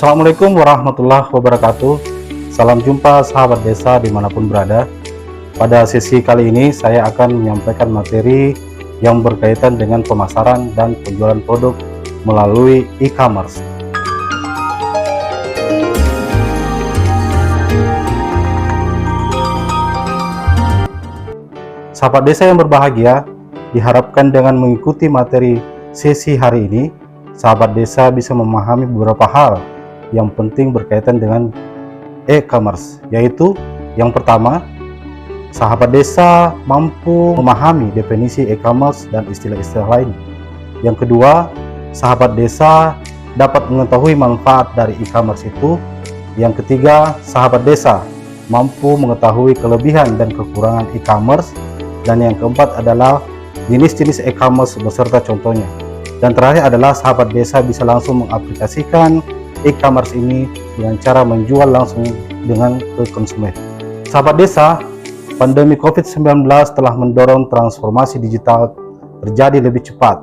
Assalamualaikum warahmatullahi wabarakatuh. Salam jumpa sahabat desa dimanapun berada. Pada sesi kali ini saya akan menyampaikan materi yang berkaitan dengan pemasaran dan penjualan produk melalui e-commerce. Sahabat desa yang berbahagia, diharapkan dengan mengikuti materi sesi hari ini, sahabat desa bisa memahami beberapa hal yang penting berkaitan dengan e-commerce, yaitu yang pertama, sahabat desa mampu memahami definisi e-commerce dan istilah-istilah lain. Yang kedua, sahabat desa dapat mengetahui manfaat dari e-commerce itu. Yang ketiga, sahabat desa mampu mengetahui kelebihan dan kekurangan e-commerce. Dan yang keempat adalah jenis-jenis e-commerce beserta contohnya. Dan terakhir adalah sahabat desa bisa langsung mengaplikasikan e-commerce ini dengan cara menjual langsung dengan ke konsumen. Sahabat desa, pandemi COVID-19 telah mendorong transformasi digital terjadi lebih cepat.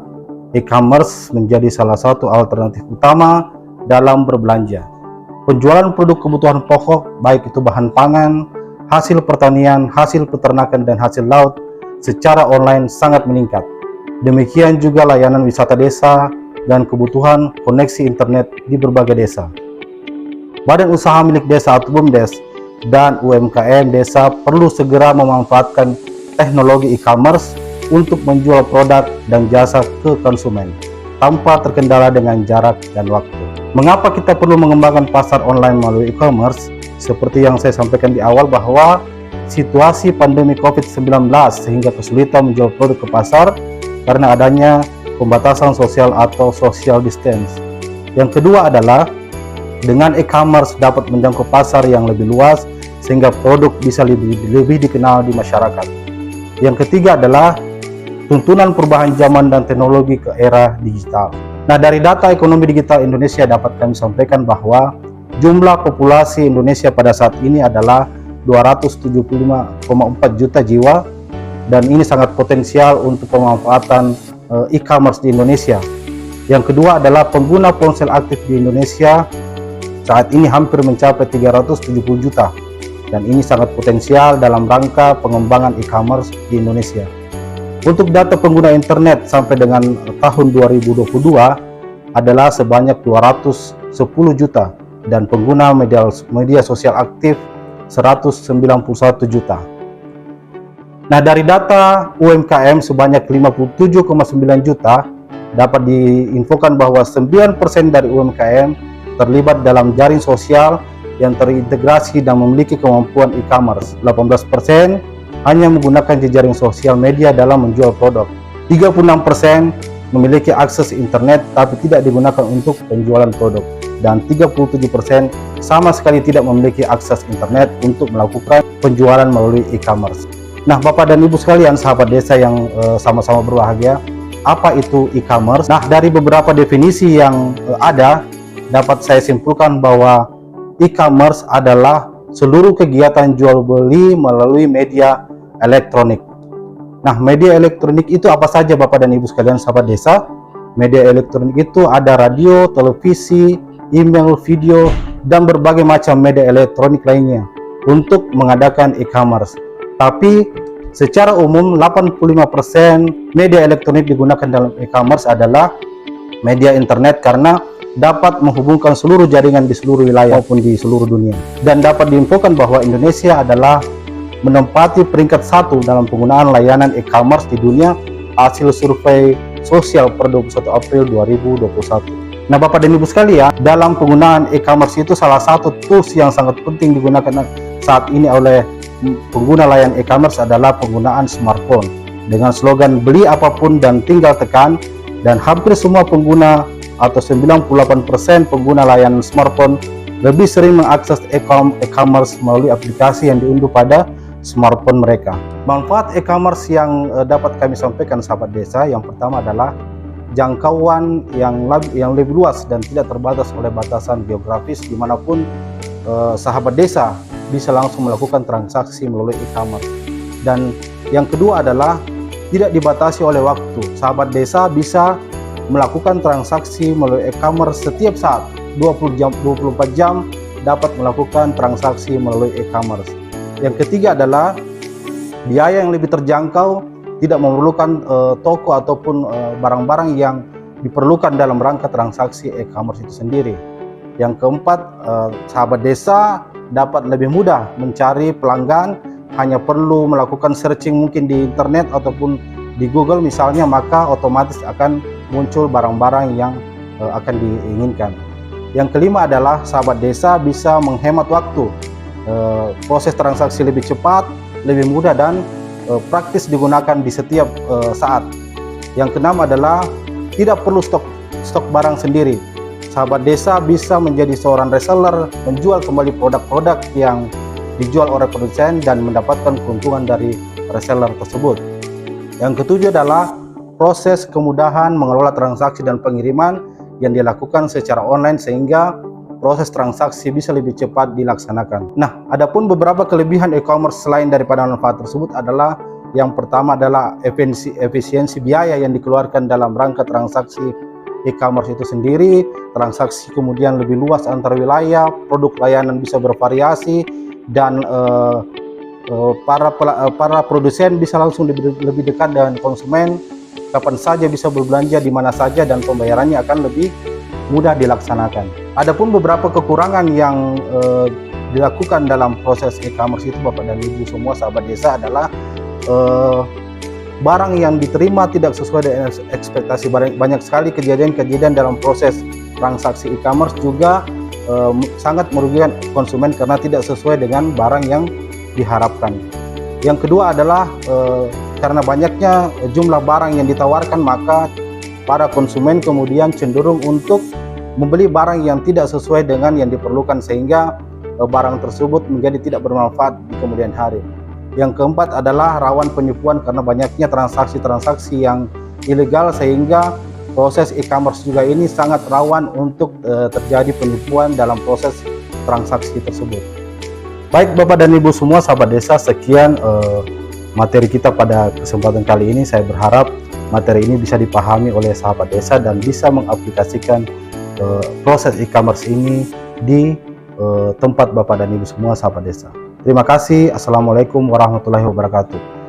E-commerce menjadi salah satu alternatif utama dalam berbelanja. Penjualan produk kebutuhan pokok, baik itu bahan pangan, hasil pertanian, hasil peternakan, dan hasil laut secara online sangat meningkat. Demikian juga layanan wisata desa dan kebutuhan koneksi internet di berbagai desa. Badan usaha milik desa atau BUMDes dan UMKM desa perlu segera memanfaatkan teknologi e-commerce untuk menjual produk dan jasa ke konsumen tanpa terkendala dengan jarak dan waktu. Mengapa kita perlu mengembangkan pasar online melalui e-commerce? Seperti yang saya sampaikan di awal bahwa situasi pandemi COVID-19 sehingga kesulitan menjual produk ke pasar karena adanya pembatasan sosial atau social distance. Yang kedua adalah dengan e-commerce dapat menjangkau pasar yang lebih luas sehingga produk bisa lebih dikenal di masyarakat. Yang ketiga adalah tuntunan perubahan zaman dan teknologi ke era digital. Nah, dari data ekonomi digital Indonesia dapat kami sampaikan bahwa jumlah populasi Indonesia pada saat ini adalah 275,4 juta jiwa dan ini sangat potensial untuk pemanfaatan e-commerce di Indonesia. Yang kedua adalah pengguna ponsel aktif di Indonesia saat ini hampir mencapai 370 juta dan ini sangat potensial dalam rangka pengembangan e-commerce di Indonesia. Untuk data pengguna internet sampai dengan tahun 2022 adalah sebanyak 210 juta dan pengguna media sosial aktif 191 juta. Nah, dari data UMKM sebanyak 57,9 juta dapat diinfokan bahwa 9% dari UMKM terlibat dalam jaring sosial yang terintegrasi dan memiliki kemampuan e-commerce. 18% hanya menggunakan jejaring sosial media dalam menjual produk. 36% memiliki akses internet tapi tidak digunakan untuk penjualan produk. Dan 37% sama sekali tidak memiliki akses internet untuk melakukan penjualan melalui e-commerce. Nah, Bapak dan Ibu sekalian, sahabat desa yang sama-sama berbahagia, apa itu e-commerce? Nah, dari beberapa definisi yang ada, dapat saya simpulkan bahwa e-commerce adalah seluruh kegiatan jual beli melalui media elektronik. Nah, media elektronik itu apa saja Bapak dan Ibu sekalian, sahabat desa? Media elektronik itu ada radio, televisi, email, video, dan berbagai macam media elektronik lainnya untuk mengadakan e-commerce. Tapi secara umum 85% media elektronik digunakan dalam e-commerce adalah media internet karena dapat menghubungkan seluruh jaringan di seluruh wilayah maupun di seluruh dunia. Dan dapat diinfokan bahwa Indonesia adalah menempati peringkat 1 dalam penggunaan layanan e-commerce di dunia hasil survei sosial per 21 April 2021. Nah, Bapak dan Ibu sekalian, dalam penggunaan e-commerce itu salah satu tools yang sangat penting digunakan saat ini oleh pengguna layanan e-commerce adalah penggunaan smartphone dengan slogan beli apapun dan tinggal tekan, dan hampir semua pengguna atau 98% pengguna layanan smartphone lebih sering mengakses e-commerce melalui aplikasi yang diunduh pada smartphone mereka. Manfaat e-commerce yang dapat kami sampaikan sahabat desa, yang pertama adalah jangkauan yang lebih luas dan tidak terbatas oleh batasan geografis dimanapun sahabat desa bisa langsung melakukan transaksi melalui e-commerce. Dan yang kedua adalah tidak dibatasi oleh waktu. Sahabat desa bisa melakukan transaksi melalui e-commerce setiap saat 24 jam dapat melakukan transaksi melalui e-commerce. Yang ketiga adalah biaya yang lebih terjangkau, tidak memerlukan toko ataupun barang-barang yang diperlukan dalam rangka transaksi e-commerce itu sendiri. Yang keempat, sahabat desa dapat lebih mudah mencari pelanggan, hanya perlu melakukan searching mungkin di internet ataupun di Google misalnya, maka otomatis akan muncul barang-barang yang akan diinginkan. Yang kelima adalah sahabat desa bisa menghemat waktu, proses transaksi lebih cepat, lebih mudah dan praktis digunakan di setiap saat. Yang keenam adalah tidak perlu stok barang sendiri. Sahabat desa bisa menjadi seorang reseller, menjual kembali produk-produk yang dijual oleh produsen dan mendapatkan keuntungan dari reseller tersebut. Yang ketujuh adalah proses kemudahan mengelola transaksi dan pengiriman yang dilakukan secara online sehingga proses transaksi bisa lebih cepat dilaksanakan. Nah, adapun beberapa kelebihan e-commerce selain daripada manfaat tersebut adalah yang pertama adalah efisiensi biaya yang dikeluarkan dalam rangka transaksi e-commerce itu sendiri. Transaksi kemudian lebih luas antar wilayah, produk layanan bisa bervariasi, dan para produsen bisa langsung lebih dekat dengan konsumen, kapan saja bisa berbelanja di mana saja, dan pembayarannya akan lebih mudah dilaksanakan. Adapun beberapa kekurangan yang dilakukan dalam proses e-commerce itu Bapak dan Ibu semua sahabat desa adalah barang yang diterima tidak sesuai dengan ekspektasi. Banyak sekali kejadian-kejadian dalam proses transaksi e-commerce juga sangat merugikan konsumen karena tidak sesuai dengan barang yang diharapkan. Yang kedua adalah karena banyaknya jumlah barang yang ditawarkan, maka para konsumen kemudian cenderung untuk membeli barang yang tidak sesuai dengan yang diperlukan sehingga barang tersebut menjadi tidak bermanfaat di kemudian hari. Yang keempat adalah rawan penipuan karena banyaknya transaksi-transaksi yang ilegal sehingga proses e-commerce juga ini sangat rawan untuk terjadi penipuan dalam proses transaksi tersebut. Baik Bapak dan Ibu semua sahabat desa, sekian materi kita pada kesempatan kali ini. Saya berharap materi ini bisa dipahami oleh sahabat desa dan bisa mengaplikasikan proses e-commerce ini di tempat Bapak dan Ibu semua sahabat desa. Terima kasih. Assalamualaikum warahmatullahi wabarakatuh.